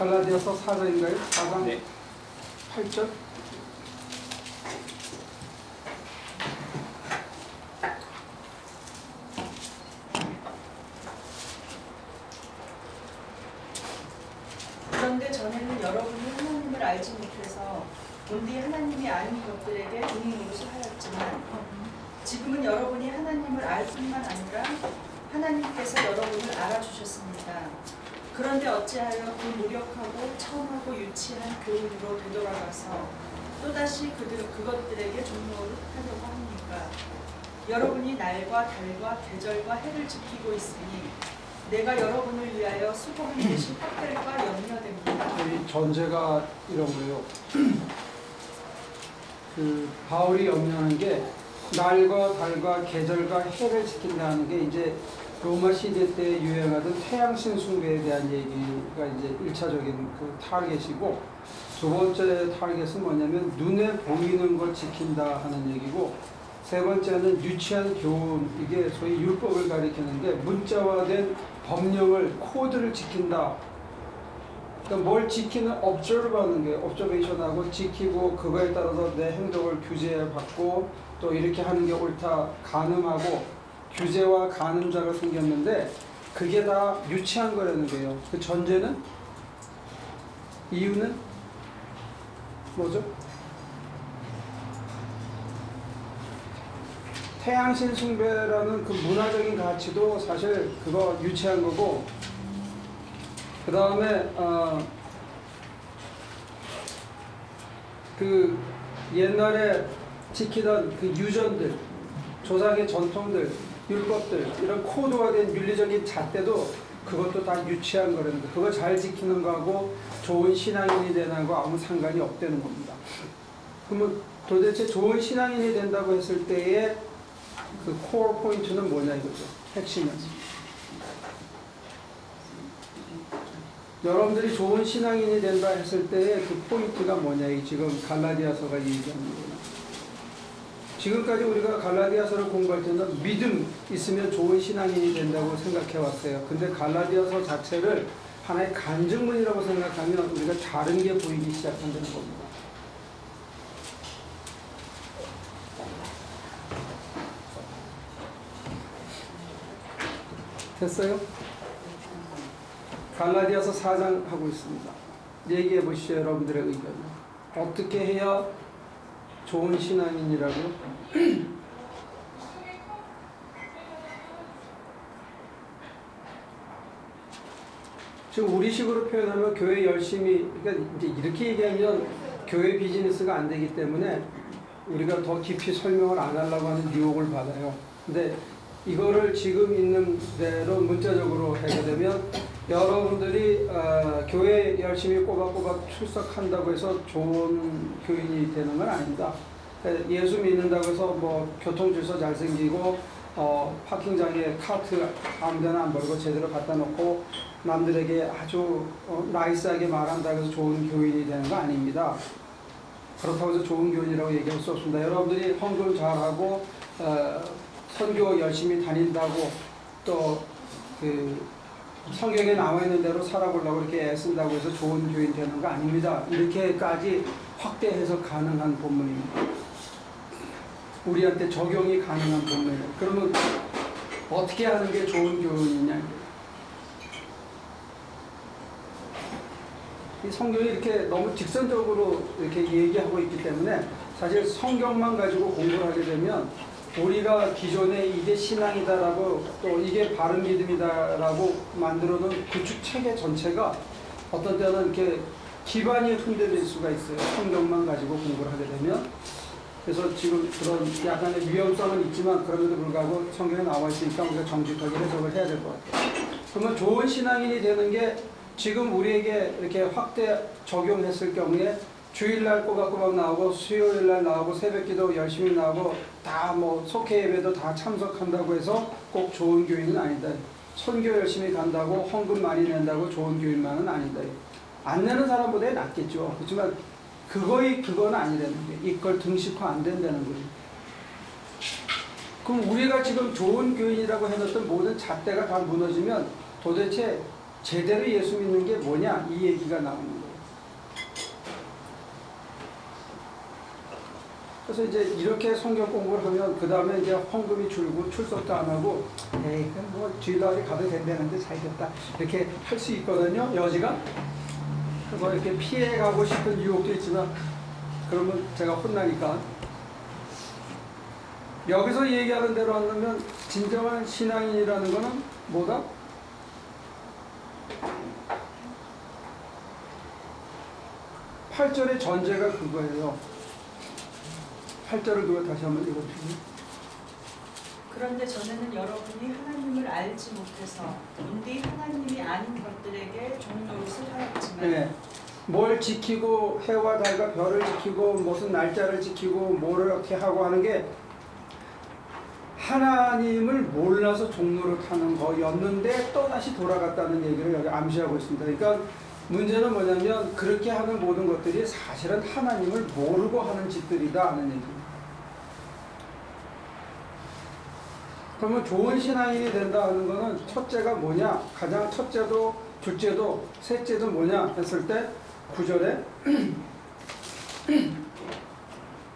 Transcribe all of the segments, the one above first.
갈라디아서 4장인가요? 4장 네. 8절. 그런데 전에는 여러분이 하나님을 알지 못해서 온디 하나님이 아닌 것들에게 은인 노릇을 하였지만 지금은 여러분이 하나님을 알 뿐만 아니라 하나님께서 여러분을 알아주셨습니다. 그런데 어찌하여 그 무력하고 처음하고 유치한 교훈으로 되돌아가서 또다시 그것들에게 종로를 하려고 합니까? 여러분이 날과 달과 계절과 해를 지키고 있으니 내가 여러분을 위하여 수고한 듯이 헛될까 염려됩니다. 이 전제가 이런 거예요. 그 바울이 염려하는 게 날과 달과 계절과 해를 지킨다는 게 이제 로마 시대 때 유행하던 태양신 숭배에 대한 얘기가 이제 1차적인 그 타겟이고, 두 번째 타겟은 뭐냐면 눈에 보이는 걸 지킨다 하는 얘기고, 세 번째는 유치한 교훈, 이게 소위 율법을 가리키는 게 문자화된 법령을, 코드를 지킨다. 그러니까 뭘 지키는 observe 하는 게 observation하고 지키고 그거에 따라서 내 행동을 규제받고 또 이렇게 하는 게 옳다 가늠하고 규제와 가늠자가 생겼는데 그게 다 유치한 거라는 거예요. 그 전제는 이유는 뭐죠? 태양신 숭배라는 그 문화적인 가치도 사실 그거 유치한 거고, 그 다음에 그 옛날에 지키던 그 유전들, 조상의 전통들, 율법들, 이런 코드화된 윤리적인 잣대도 그것도 다 유치한 거라는데, 그거 잘 지키는 거하고 좋은 신앙인이 되는 거 아무 상관이 없다는 겁니다. 그러면 도대체 좋은 신앙인이 된다고 했을 때의 그 코어 포인트는 뭐냐 이거죠. 핵심은. 여러분들이 좋은 신앙인이 된다 했을 때의 그 포인트가 뭐냐, 이 지금 갈라디아서가 얘기하는 거구나. 지금까지 우리가 갈라디아서를 공부할 때는 믿음 있으면 좋은 신앙인이 된다고 생각해 왔어요. 근데 갈라디아서 자체를 하나의 간증문이라고 생각하면 우리가 다른 게 보이기 시작한다는 겁니다. 됐어요? 갈라디아서 4장 하고 있습니다. 얘기해 보시죠, 여러분들의 의견. 어떻게 해야 좋은 신앙인이라고? 지금 우리식으로 표현하면 교회 열심히, 그러니까 이제 이렇게 얘기하면 교회 비즈니스가 안 되기 때문에 우리가 더 깊이 설명을 안 하려고 하는 유혹을 받아요. 근데 이거를 지금 있는 대로 문자적으로 하게 되면 여러분들이 교회 열심히 꼬박꼬박 출석한다고 해서 좋은 교인이 되는 건 아닙니다. 예수 믿는다고 해서 뭐 교통질서 잘생기고 파킹장에 카트 아무데나 안 버리고 제대로 갖다 놓고 남들에게 아주 나이스하게 말한다고 해서 좋은 교인이 되는 거 아닙니다. 그렇다고 해서 좋은 교인이라고 얘기할 수 없습니다. 여러분들이 헌금 잘하고 선교 열심히 다닌다고 또 그 성경에 나와 있는 대로 살아보려고 이렇게 애쓴다고 해서 좋은 교인 되는 거 아닙니다. 이렇게까지 확대 해석 가능한 본문입니다. 우리한테 적용이 가능한 본문이에요. 그러면 어떻게 하는 게 좋은 교인이냐? 이 성경이 이렇게 너무 직선적으로 이렇게 얘기하고 있기 때문에 사실 성경만 가지고 공부를 하게 되면 우리가 기존에 이게 신앙이다라고 또 이게 바른 믿음이다라고 만들어 놓은 구축 체계 전체가 어떤 때는 이렇게 기반이 흔들릴 수가 있어요. 성경만 가지고 공부를 하게 되면. 그래서 지금 그런 약간의 위험성은 있지만 그럼에도 불구하고 성경에 나와 있으니까 우리가 정직하게 해석을 해야 될 것 같아요. 그러면 좋은 신앙인이 되는 게 지금 우리에게 이렇게 확대 적용했을 경우에 주일날 꼬박꼬박 나오고 수요일날 나오고 새벽기도 열심히 나오고 다 뭐 속회 예배도 다 참석한다고 해서 꼭 좋은 교인은 아니다. 선교 열심히 간다고 헌금 많이 낸다고 좋은 교인만은 아니다. 안 내는 사람보다 낫겠죠. 그렇지만 그건 아니라는 게 이걸 등식화 안 된다는 거예요. 그럼 우리가 지금 좋은 교인이라고 해놨던 모든 잣대가 다 무너지면 도대체 제대로 예수 믿는 게 뭐냐 이 얘기가 나오는 거예요. 그래서 이제 이렇게 성경 공부를 하면 그 다음에 이제 헌금이 줄고 출석도 안 하고 에이 그럼 뭐 주일날에 가도 된다는데 잘 됐다 이렇게 할 수 있거든요. 여지가. 그래서 이렇게 피해가고 싶은 유혹도 있지만 그러면 제가 혼나니까 여기서 얘기하는 대로 한다면 진정한 신앙인이라는 거는 뭐다? 8절의 전제가 그거예요. 8절을 그거 다시 한번 읽어주세요. 그런데 전에는 여러분이 하나님을 알지 못해서 온디 하나님이 아닌 것들에게 종노릇을 하였지만 네. 뭘 지키고 해와 달과 별을 지키고 무슨 날짜를 지키고 뭐를 어떻게 하고 하는 게 하나님을 몰라서 종노릇 하는 거였는데 또다시 돌아갔다는 얘기를 여기 암시하고 있습니다. 그러니까 문제는 뭐냐면 그렇게 하는 모든 것들이 사실은 하나님을 모르고 하는 짓들이다 하는 얘기입니다. 그러면 좋은 신앙인이 된다 하는 거는 첫째가 뭐냐? 가장 첫째도 둘째도 셋째도 뭐냐 했을 때 9절에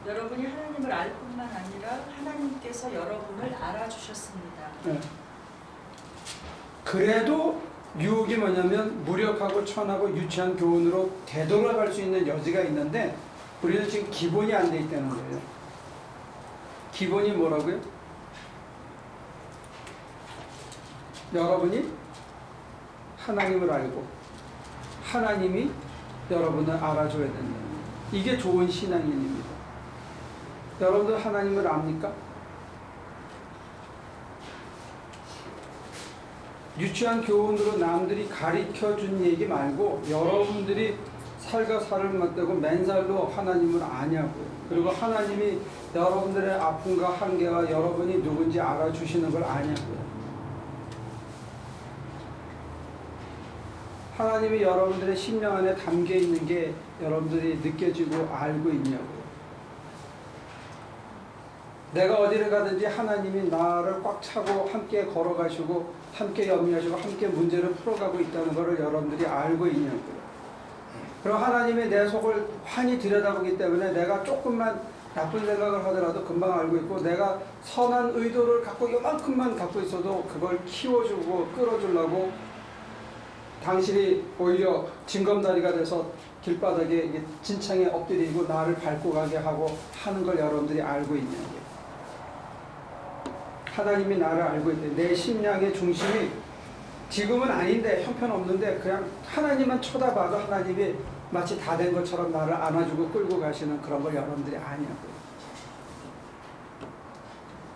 여러분이 하나님을 알 뿐만 아니라 하나님께서 여러분을 알아주셨습니다. 네. 그래도 유혹이 뭐냐면 무력하고 천하고 유치한 교훈으로 되돌아갈 수 있는 여지가 있는데 우리는 지금 기본이 안 돼 있다는 거예요. 기본이 뭐라고요? 여러분이 하나님을 알고 하나님이 여러분을 알아줘야 된다. 이게 좋은 신앙인입니다. 여러분들 하나님을 압니까? 유치한 교훈으로 남들이 가르쳐준 얘기 말고 여러분들이 살과 살을 맞대고 맨살로 하나님을 아냐고요. 그리고 하나님이 여러분들의 아픔과 한계와 여러분이 누군지 알아주시는 걸 아냐고요. 하나님이 여러분들의 심령 안에 담겨 있는 게 여러분들이 느껴지고 알고 있냐고요. 내가 어디를 가든지 하나님이 나를 꽉 차고 함께 걸어가시고 함께 염려하시고 함께 문제를 풀어가고 있다는 것을 여러분들이 알고 있냐고요. 그럼 하나님이 내 속을 환히 들여다보기 때문에 내가 조금만 나쁜 생각을 하더라도 금방 알고 있고 내가 선한 의도를 갖고 요만큼만 갖고 있어도 그걸 키워주고 끌어주려고 당신이 오히려 징검다리가 돼서 길바닥에 진창에 엎드리고 나를 밟고 가게 하고 하는 걸 여러분들이 알고 있냐고요. 하나님이 나를 알고 있대. 내 심령의 중심이 지금은 아닌데 형편없는데 그냥 하나님만 쳐다봐도 하나님이 마치 다 된 것처럼 나를 안아주고 끌고 가시는 그런 걸 여러분들이 아냐고요.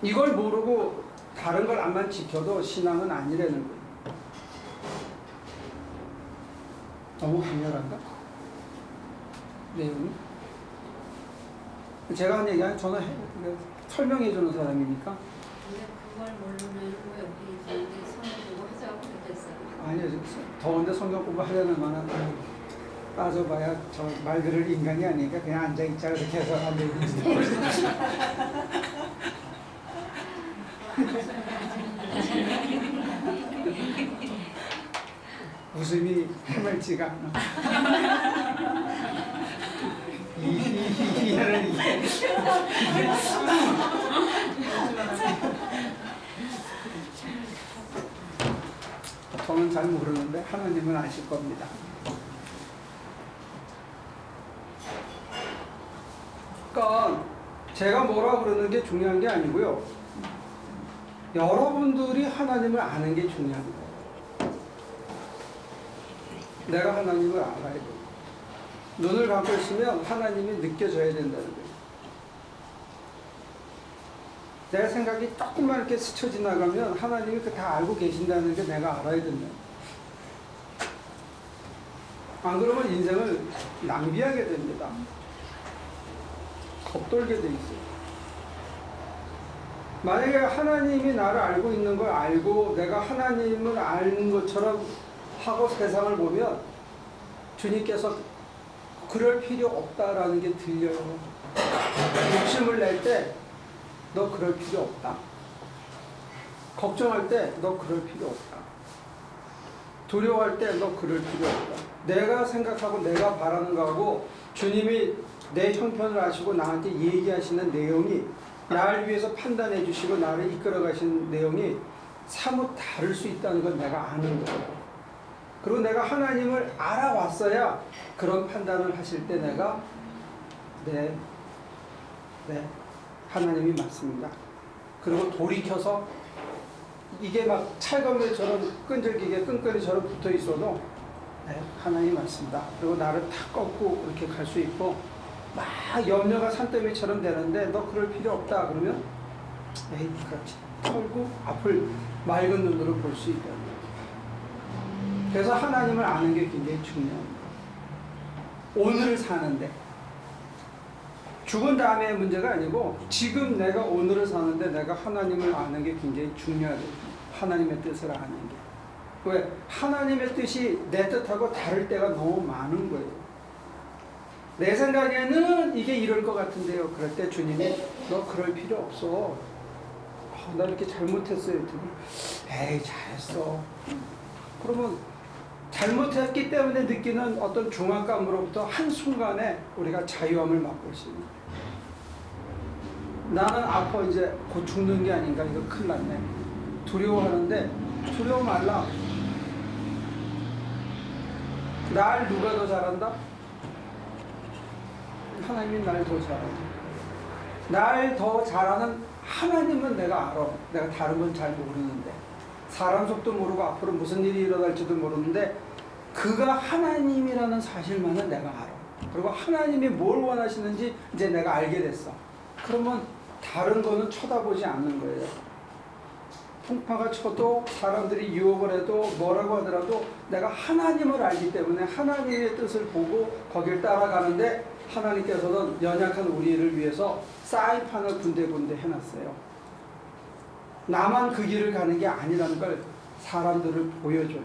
이걸 모르고 다른 걸 안만 지켜도 신앙은 아니라는 거예요. 너무 강렬한가? 내용이? 제가 한 얘기 아니 저는 설명해 주는 사람이니까. 근데 그걸 모르면 여기 있는데 성경 보고 하자고 그랬어요. 아니요, 더운데 성경 공부 하려는 만한 따져봐야 저 말 들을 인간이 아니니까 그냥 앉아있자 이렇게 해서 앉아있는지 모르겠어요. 웃음이 해맑지가 않아. 이해는 이해. 저는 잘 모르는데 하나님은 아실 겁니다. 그러니까 제가 뭐라 그러는 게 중요한 게 아니고요. 여러분들이 하나님을 아는 게 중요한 거예요. 내가 하나님을 알아야 돼요. 눈을 감고 있으면 하나님이 느껴져야 된다는 거예요. 내 생각이 조금만 이렇게 스쳐 지나가면 하나님이 그 다 알고 계신다는 게 내가 알아야 된다. 안 그러면 인생을 낭비하게 됩니다. 겉돌게 돼 있어요. 만약에 하나님이 나를 알고 있는 걸 알고 내가 하나님을 아는 것처럼 하고 세상을 보면 주님께서 그럴 필요 없다라는 게 들려요. 욕심을 낼 때 너 그럴 필요 없다. 걱정할 때 너 그럴 필요 없다. 두려워할 때 너 그럴 필요 없다. 내가 생각하고 내가 바라는 거하고 주님이 내 형편을 아시고 나한테 얘기하시는 내용이 나를 위해서 판단해 주시고 나를 이끌어 가시는 내용이 사뭇 다를 수 있다는 걸 내가 아는 거예요. 그리고 내가 하나님을 알아왔어야 그런 판단을 하실 때 내가 네, 하나님이 맞습니다. 그리고 돌이켜서 이게 막 찰검에처럼 끈질기게 끈끈이처럼 붙어 있어도 네, 하나님이 맞습니다. 그리고 나를 탁 꺾고 이렇게 갈 수 있고 막 염려가 산더미처럼 되는데 너 그럴 필요 없다 그러면 에이 그렇지 털고 앞을 맑은 눈으로 볼 수 있다. 그래서 하나님을 아는 게 굉장히 중요합니다. 오늘을 사는데 죽은 다음의 문제가 아니고 지금 내가 오늘을 사는데 내가 하나님을 아는 게 굉장히 중요하거든요. 하나님의 뜻을 아는 게. 왜? 하나님의 뜻이 내 뜻하고 다를 때가 너무 많은 거예요. 내 생각에는 이게 이럴 것 같은데요. 그럴 때 주님이 너 그럴 필요 없어. 나 이렇게 잘못했어요. 에이 잘했어. 그러면 잘못했기 때문에 느끼는 어떤 중압감으로부터 한순간에 우리가 자유함을 맛볼 수 있는 거예요. 나는 아파 이제 곧 죽는 게 아닌가 이거 큰일 났네. 두려워하는데 두려워 말라. 날 누가 더 잘한다? 하나님이 날 더 잘하죠. 날 더 잘하는 하나님은 내가 알아. 내가 다른 건 잘 모르는데 사람 속도 모르고 앞으로 무슨 일이 일어날지도 모르는데 그가 하나님이라는 사실만은 내가 알아. 그리고 하나님이 뭘 원하시는지 이제 내가 알게 됐어. 그러면 다른 거는 쳐다보지 않는 거예요. 풍파가 쳐도 사람들이 유혹을 해도 뭐라고 하더라도 내가 하나님을 알기 때문에 하나님의 뜻을 보고 거길 따라가는데 하나님께서는 연약한 우리를 위해서 사이판을 군데군데 해놨어요. 나만 그 길을 가는 게 아니라는 걸 사람들을 보여줘요.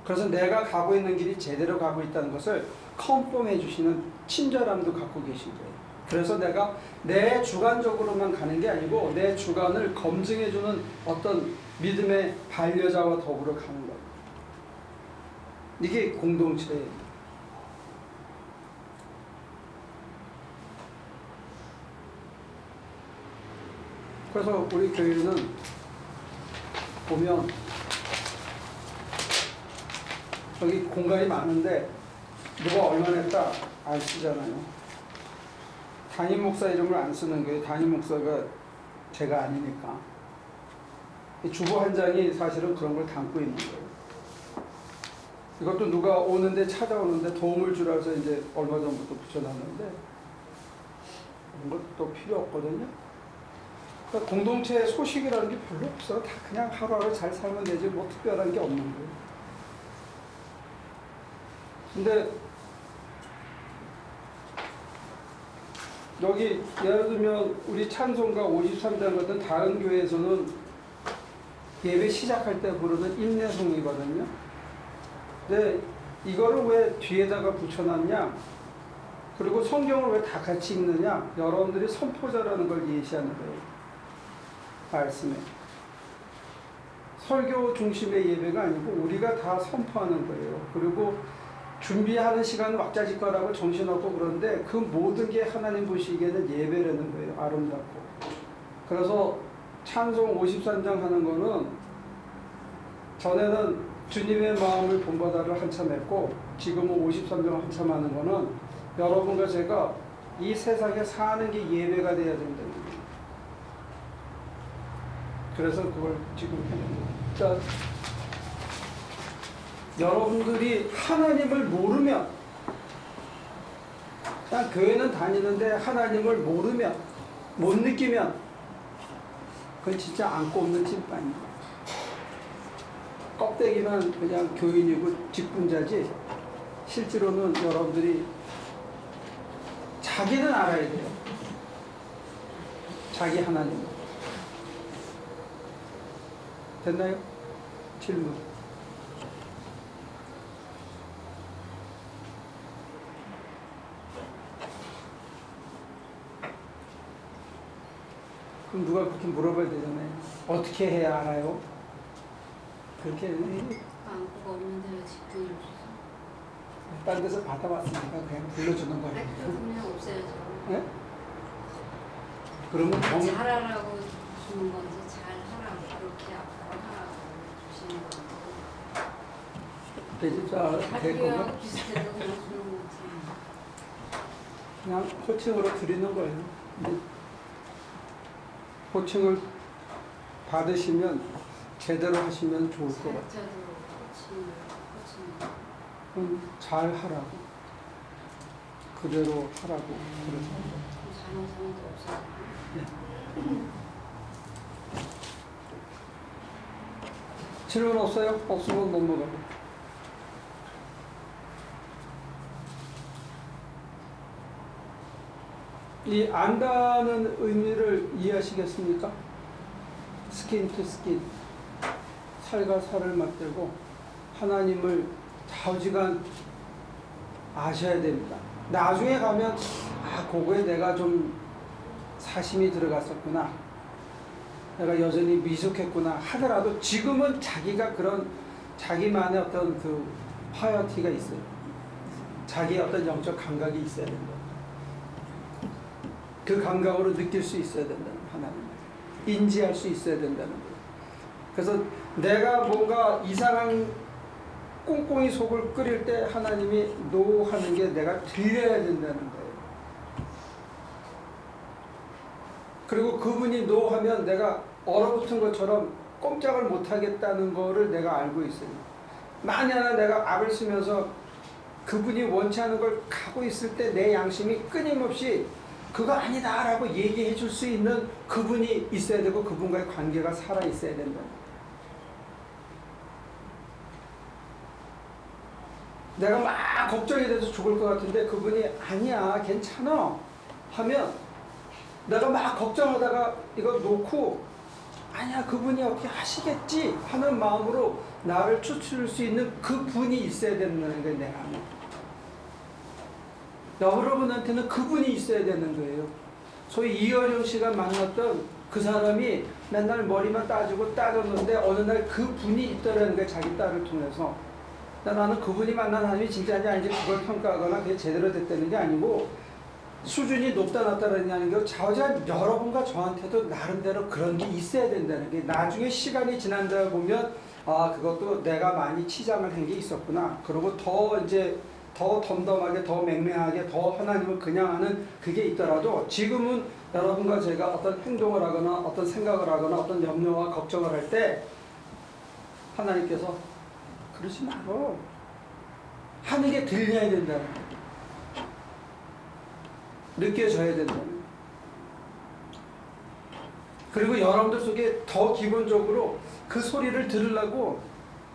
그래서 내가 가고 있는 길이 제대로 가고 있다는 것을 컨펌해 주시는 친절함도 갖고 계신 거예요. 그래서 내가 내 주관적으로만 가는 게 아니고 내 주관을 검증해 주는 어떤 믿음의 반려자와 더불어 가는 거예요. 이게 공동체예요. 그래서 우리 교회는 보면 여기 공간이 많은데 누가 얼마나 했다 안 쓰잖아요. 담임 목사 이름을 안 쓰는 거예요. 담임 목사가 제가 아니니까. 주보 한 장이 사실은 그런 걸 담고 있는 거예요. 이것도 누가 오는데 찾아오는데 도움을 주라서 이제 얼마 전부터 붙여놨는데 이런 것도 필요 없거든요. 그러니까 공동체 소식이라는 게 별로 없어요. 다 그냥 하루하루 잘 살면 되지 뭐 특별한 게 없는 거예요. 근데 여기 예를 들면 우리 찬송가 53장 같은 다른 교회에서는 예배 시작할 때 부르는 인내송이거든요. 근데 이거를 왜 뒤에다가 붙여놨냐? 그리고 성경을 왜 다 같이 읽느냐? 여러분들이 선포자라는 걸 예시하는 거예요. 말씀에. 설교 중심의 예배가 아니고 우리가 다 선포하는 거예요. 그리고 준비하는 시간은 왁자지껄하고 정신없고 그런데 그 모든 게 하나님 보시기에는 예배라는 거예요. 아름답고. 그래서 찬송 53장 하는 거는 전에는 주님의 마음을 본받아를 한참 했고 지금은 53장 한참 하는 거는 여러분과 제가 이 세상에 사는 게 예배가 돼야 된다는 거예요. 그래서 그걸 지금 하는 거예요. 그러니까 여러분들이 하나님을 모르면 그냥 교회는 다니는데 하나님을 모르면 못 느끼면 그건 진짜 안고 없는 찐빵이에요. 껍데기만 그냥 교인이고 직분자지 실제로는 여러분들이 자기는 알아야 돼요. 자기 하나님. 됐나요? 질문. 그럼 누가 그렇게 물어봐야 되잖아요. 어떻게 해야 알아요? 그렇게 안고 거 없는데 왜 집교를 주세요? 딴 데서 받아왔으니까 그냥 불러주는 거예요. 그냥 없애야죠. 네? 그러면 정, 잘하라고 주는 건지 잘하라고 그렇게 앞으로 하라고 주시는 건지. 대집사 될 거면 학교하고 비슷해서 그냥 주는 건지. 그냥 호칭으로 드리는 거예요. 근데 호칭을 받으시면 제대로 하시면 좋을 것 같아요. 사역자도 코칭. 잘 하라고, 그대로 하라고 그러죠. 잘하는 사람도 없어요. 질문 없어요? 없으면 넘어가고. 이 안다는 의미를 이해하시겠습니까? 스킨 투 스킨, 살과 살을 맞대고 하나님을 좌우지간 아셔야 됩니다. 나중에 가면 그거에 내가 좀 사심이 들어갔었구나, 내가 여전히 미숙했구나 하더라도 지금은 자기가 그런 자기만의 어떤 그 파이어티가 있어요. 자기의 어떤 영적 감각이 있어야 된다. 그 감각으로 느낄 수 있어야 된다는, 하나님을 인지할 수 있어야 된다는 거예요. 그래서 내가 뭔가 이상한 꽁꽁이 속을 끓일 때 하나님이 노 하는 게 내가 들려야 된다는 거예요. 그리고 그분이 노 하면 내가 얼어붙은 것처럼 꼼짝을 못 하겠다는 거를 내가 알고 있어요. 만약 내가 악을 쓰면서 그분이 원치 않은 걸 가고 있을 때 내 양심이 끊임없이 그거 아니다 라고 얘기해 줄 수 있는 그분이 있어야 되고 그분과의 관계가 살아 있어야 된다. 내가 막 걱정이 돼서 죽을 것 같은데 그분이 아니야 괜찮아 하면 내가 막 걱정하다가 이거 놓고 아니야 그분이 어떻게 하시겠지 하는 마음으로 나를 추스릴 수 있는 그분이 있어야 된다는 게 내 안에. 여러분한테는 그분이 있어야 되는 거예요. 소위 이어령 씨가 만났던 그 사람이 맨날 머리만 따지고 따졌는데 어느 날 그분이 있더라는 거예요. 자기 딸을 통해서. 나는 그분이 만난 하나님이 진짜인지 아닌지 그걸 평가하거나 그게 제대로 됐다는 게 아니고 수준이 높다 낮다라는 게 좌우지간 여러분과 저한테도 나름대로 그런 게 있어야 된다는 게 나중에 시간이 지난다 보면 그것도 내가 많이 치장을 한 게 있었구나. 그리고 더 이제 더 덤덤하게 더 맹맹하게 더 하나님을 그냥 하는 그게 있더라도 지금은 여러분과 제가 어떤 행동을 하거나 어떤 생각을 하거나 어떤 염려와 걱정을 할 때 하나님께서 그러지 말어 하는 게 들려야 된다는 거예요. 느껴져야 된다는 거예요. 그리고 여러분들 속에 더 기본적으로 그 소리를 들으려고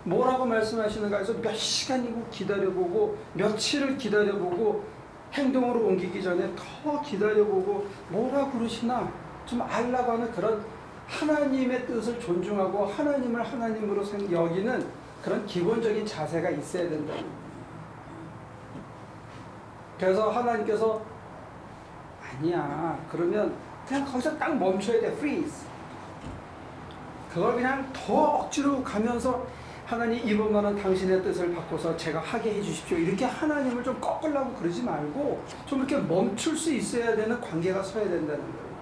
뭐라고 말씀하시는가 해서 몇 시간이고 기다려보고 며칠을 기다려보고 행동으로 옮기기 전에 더 기다려보고 뭐라 그러시나 좀 알라고 하는 그런 하나님의 뜻을 존중하고 하나님을 하나님으로 여기는 그런 기본적인 자세가 있어야 된다. 그래서 하나님께서 아니야 그러면 그냥 거기서 딱 멈춰야 돼. freeze. 그걸 그냥 더 억지로 가면서 하나님 이번만은 당신의 뜻을 바꿔서 제가 하게 해주십시오. 이렇게 하나님을 좀 꺾으려고 그러지 말고 좀 이렇게 멈출 수 있어야 되는 관계가 서야 된다는 거예요.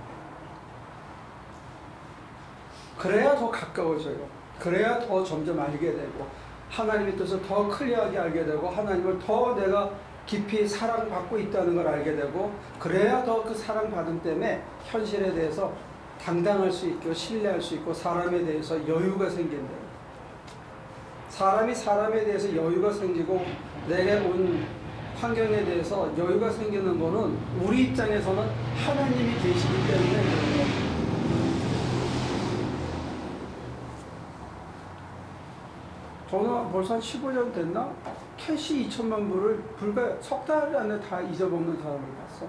그래야 더 가까워져요. 그래야 더 점점 알게 되고 하나님의 뜻을 더 클리어하게 알게 되고 하나님을 더 내가 깊이 사랑받고 있다는 걸 알게 되고 그래야 더 그 사랑받음 때문에 현실에 대해서 당당할 수 있고 신뢰할 수 있고 사람에 대해서 여유가 생긴다. 사람이 사람에 대해서 여유가 생기고 내게 온 환경에 대해서 여유가 생기는 거는 우리 입장에서는 하나님이 계시기 때문에 그런 거예요. 저는 벌써 한 15년 됐나? 캐시 2천만 불을 불과 석 달 안에 다 잊어먹는 사람을 봤어.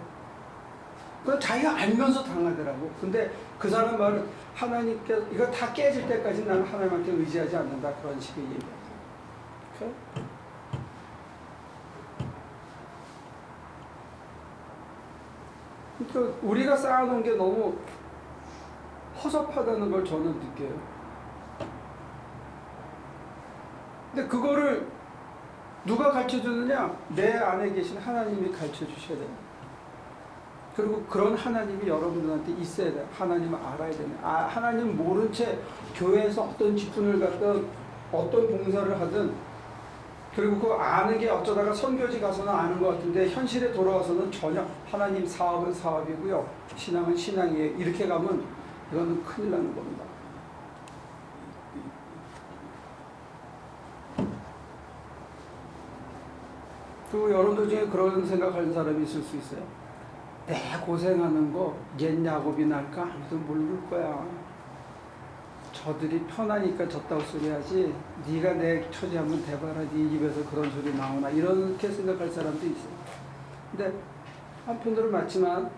그 자기가 알면서 당하더라고. 근데 그 사람 말은 하나님께 이거 다 깨질 때까지 나는 하나님한테 의지하지 않는다. 그런 식의 얘기야. 그러니까 우리가 쌓아놓은 게 너무 허접하다는 걸 저는 느껴요. 근데 그거를 누가 가르쳐 주느냐? 내 안에 계신 하나님이 가르쳐 주셔야 돼요. 그리고 그런 하나님이 여러분들한테 있어야 돼요. 하나님을 알아야 돼요. 하나님 모른 채 교회에서 어떤 직분을 갖든 어떤 봉사를 하든, 그리고 그 아는 게 어쩌다가 선교지 가서는 아는 것 같은데 현실에 돌아와서는 전혀, 하나님 사업은 사업이고요, 신앙은 신앙이에요. 이렇게 가면 이거는 큰일 나는 겁니다. 그리고 여러분들 중에 그런 생각하는 사람이 있을 수 있어요. 내 고생하는 거 옛 야곱이 날까? 아무도 모를 거야. 저들이 편하니까 졌다고 소리하지, 네가 내 처지 한번 대봐라, 네 입에서 그런 소리 나오나, 이렇게 생각할 사람도 있어요. 근데 한편으로 맞지만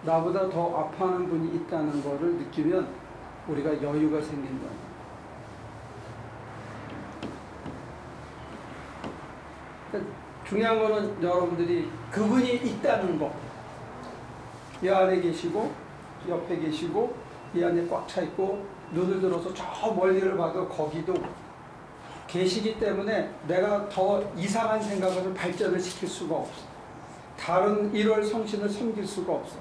나보다 더 아파하는 분이 있다는 거를 느끼면 우리가 여유가 생긴다. 그러니까 중요한 거는 여러분들이 그분이 있다는 거, 이 안에 계시고 옆에 계시고 이 안에 꽉 차 있고, 눈을 들어서 저 멀리를 봐도 거기도 계시기 때문에 내가 더 이상한 생각을 발전을 시킬 수가 없어. 다른 일월 성신을 섬길 수가 없어.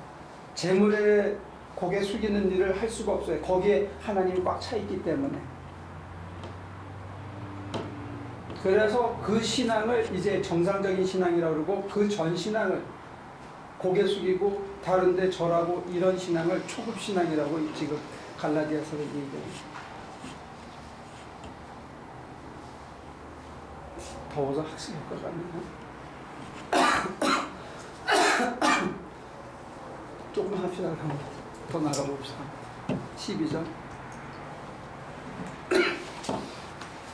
재물에 고개 숙이는 일을 할 수가 없어요. 거기에 하나님이 꽉 차 있기 때문에. 그래서 그 신앙을 이제 정상적인 신앙이라고 그러고, 그 전 신앙을 고개 숙이고 다른 데 절하고 이런 신앙을 초급 신앙이라고 지금 갈라디아서를 얘기해요. 더워서 학습할 것 같네요. 조금 합시다. 더 나가봅시다. 12절.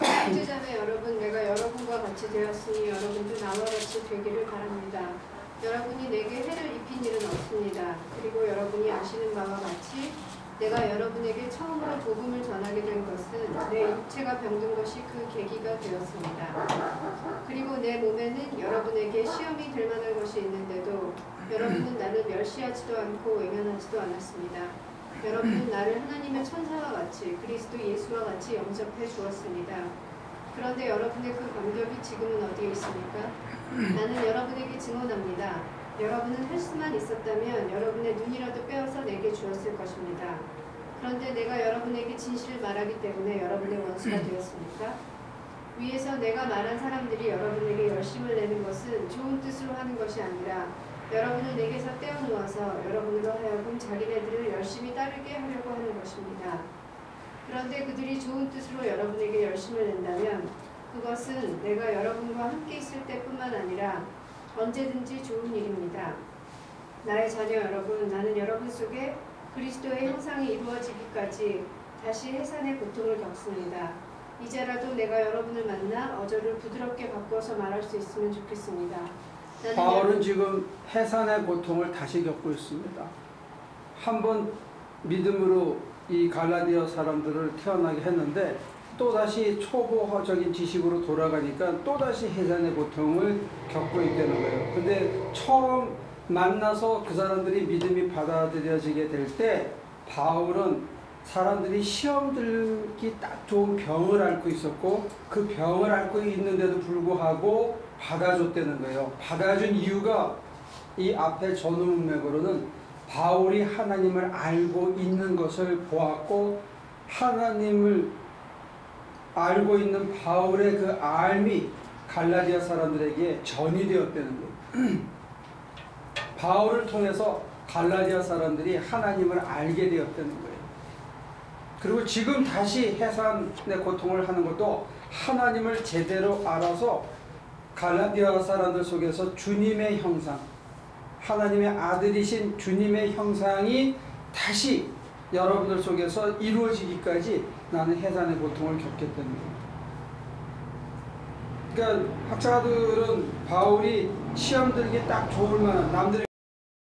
형제자매 여러분, 내가 여러분과 같이 되었으니 여러분도 나와 같이 되기를 바랍니다. 여러분이 내게 해를 입힌 일은 없습니다. 그리고 여러분이 아시는 바와 같이 내가 여러분에게 처음으로 복음을 전하게 된 것은 내 육체가 병든 것이 그 계기가 되었습니다. 그리고 내 몸에는 여러분에게 시험이 될 만한 것이 있는데도 여러분은 나를 멸시하지도 않고 외면하지도 않았습니다. 여러분은 나를 하나님의 천사와 같이 그리스도 예수와 같이 영접해 주었습니다. 그런데 여러분의 그 감격이 지금은 어디에 있습니까? 나는 여러분에게 증언합니다. 여러분은 할 수만 있었다면 여러분의 눈이라도 빼앗아 내게 주었을 것입니다. 그런데 내가 여러분에게 진실을 말하기 때문에 여러분의 원수가 되었습니까? 위에서 내가 말한 사람들이 여러분에게 열심을 내는 것은 좋은 뜻으로 하는 것이 아니라 여러분을 내게서 떼어놓아서 여러분으로 하여금 자기네들을 열심히 따르게 하려고 하는 것입니다. 그런데 그들이 좋은 뜻으로 여러분에게 열심을 낸다면 그것은 내가 여러분과 함께 있을 때뿐만 아니라 언제든지 좋은 일입니다. 나의 자녀 여러분, 나는 여러분 속에 그리스도의 형상이 이루어지기까지 다시 해산의 고통을 겪습니다. 이제라도 내가 여러분을 만나 어조를 부드럽게 바꿔서 말할 수 있으면 좋겠습니다. 바울은 지금 해산의 고통을 다시 겪고 있습니다. 한번 믿음으로 이 갈라디아 사람들을 태어나게 했는데 또다시 초보적인 지식으로 돌아가니까 또다시 해산의 고통을 겪고 있다는 거예요. 근데 처음 만나서 그 사람들이 믿음이 받아들여지게 될 때 바울은 사람들이 시험 들기 딱 좋은 병을 앓고 있었고 그 병을 앓고 있는데도 불구하고 받아줬다는 거예요. 받아준 이유가 이 앞에 전후문맥으로는 바울이 하나님을 알고 있는 것을 보았고 하나님을 알고 있는 바울의 그 알미 갈라디아 사람들에게 전이 되었다는 거예요. 바울을 통해서 갈라디아 사람들이 하나님을 알게 되었다는 거예요. 그리고 지금 다시 해산의 고통을 하는 것도 하나님을 제대로 알아서 갈라디아 사람들 속에서 주님의 형상, 하나님의 아들이신 주님의 형상이 다시 여러분들 속에서 이루어지기까지 나는 해산의 고통을 겪겠다는 거예요. 그러니까 학자들은 바울이 시험 들기 딱 좋을 만한 남들이